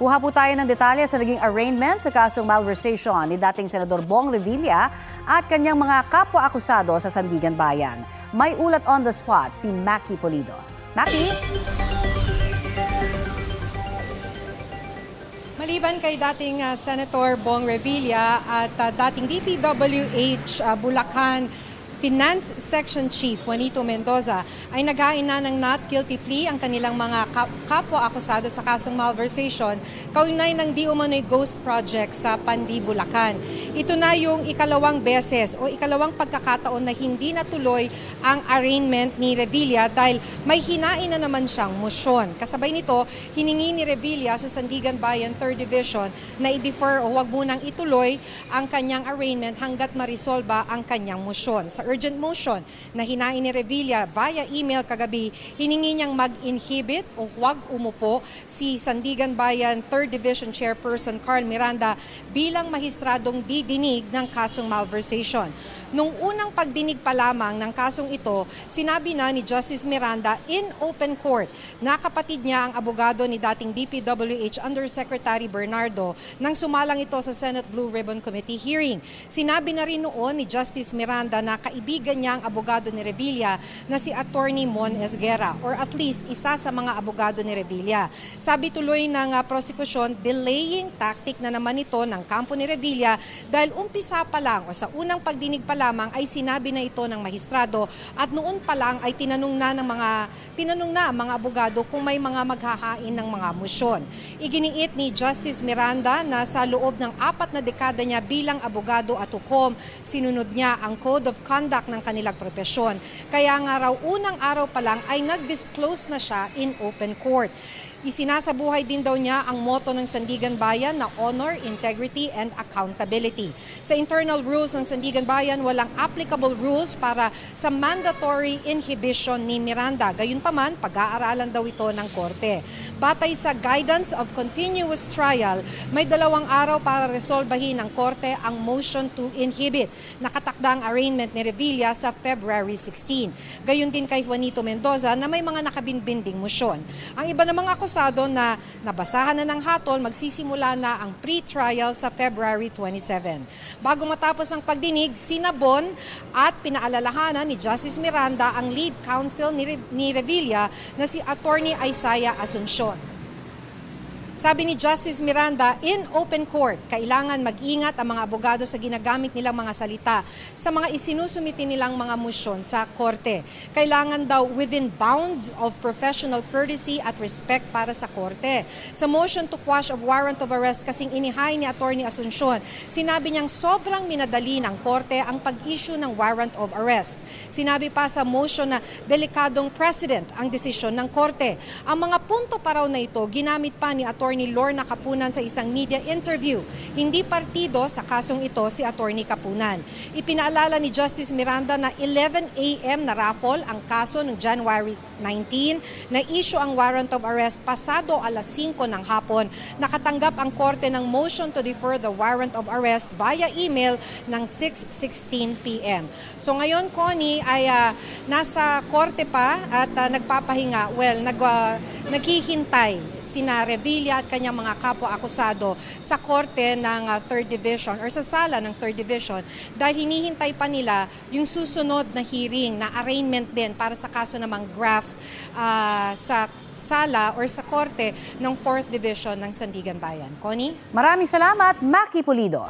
Kuha po tayo ng detalye sa naging arraignment sa kasong malversation ni dating Senador Bong Revilla at kanyang mga kapwa-akusado sa Sandigan Bayan. May ulat on the spot si Maki Pulido. Maki? Maliban kay dating Senator Bong Revilla at dating DPWH Bulacan Finance Section Chief Juanito Mendoza ay naghain na ng not guilty plea ang kanilang mga kapwa-akusado sa kasong malversation kaugnay ng di umano'y ghost project sa Pandi, Bulacan. Ito na yung ikalawang beses o ikalawang pagkakataon na hindi natuloy ang arraignment ni Revilla dahil may hinain na naman siyang motion. Kasabay nito, hiningi ni Revilla sa Sandigan Bayan 3rd Division na i-defer o huwag munang ituloy ang kanyang arraignment hanggat marisolba ang kanyang motion. Sa urgent motion na hinain ni Revilla via email kagabi, hiningi niyang mag-inhibit o huwag umupo si Sandigan Bayan 3rd Division Chairperson Carl Miranda bilang mahistradong didinig ng kasong malversation. Nung unang pagdinig pa lamang ng kasong ito, sinabi na ni Justice Miranda in open court na kapatid niya ang abogado ni dating DPWH Undersecretary Bernardo nang sumalang ito sa Senate Blue Ribbon Committee hearing. Sinabi na rin noon ni Justice Miranda na kaibigan niya ang abogado ni Revilla na si Attorney Mon Esguerra or at least isa sa mga abogado ni Revilla. Sabi tuloy ng prosecution, delaying tactic na naman ito ng kampo ni Revilla dahil umpisa pa lang o sa unang pagdinig pa lamang ay sinabi na ito ng mahistrado at noon pa lang ay tinanong na ang mga abogado kung may mga maghahain ng mga motion. Iginiit ni Justice Miranda na sa loob ng 4 na dekada niya bilang abogado at hukom, sinunod niya ang Code of Conduct ng kanilang propesyon. Kaya nga raw unang araw pa lang ay nag-disclose na siya in open court. Isinasabuhay din daw niya ang motto ng Sandigan Bayan na honor, integrity, and accountability. Sa internal rules ng Sandigan Bayan, walang applicable rules para sa mandatory inhibition ni Miranda. Gayunpaman, pag-aaralan daw ito ng korte. Batay sa guidance of continuous trial, may 2 araw para resolbahin ng korte ang motion to inhibit. Nakatakda ang arraignment ni Revilla sa February 16. Gayon din kay Juanito Mendoza na may mga nakabinbinding motion. Ang iba namang akusado na nabasahan na ng hatol, magsisimula na ang pre-trial sa February 27. Bago matapos ang pagdinig, sinabon at pinaalalahanan ni Justice Miranda ang lead counsel ni Revilla na si Attorney Isaiah Asuncion. Sabi ni Justice Miranda, in open court, kailangan mag-ingat ang mga abogado sa ginagamit nilang mga salita sa mga isinusumiti nilang mga motion sa korte. Kailangan daw within bounds of professional courtesy at respect para sa korte. Sa motion to quash of warrant of arrest kasing inihay ni Attorney Asuncion, sinabi niyang sobrang minadali ng korte ang pag-issue ng warrant of arrest. Sinabi pa sa motion na delikadong precedent ang desisyon ng korte. Ang mga punto pa raw na ito, ginamit pa ni Attorney Lorna Kapunan sa isang media interview. Hindi partido sa kasong ito si Attorney Kapunan. Ipinaalala ni Justice Miranda na 11 a.m. na raffle ang kaso noong January 19 na issue ang warrant of arrest pasado alas 5 ng hapon. Nakatanggap ang korte ng motion to defer the warrant of arrest via email ng 6:16 p.m. So ngayon, Connie, ay nasa korte pa at nagpapahinga. Naghihintay sina Revilla at kanyang mga kapwa-akusado sa korte ng 3rd Division or sa sala ng 3rd Division dahil hinihintay pa nila yung susunod na hearing na arraignment din para sa kaso namang graft sa sala or sa korte ng 4th Division ng Sandigan Bayan. Connie? Maraming salamat, Maki Pulido.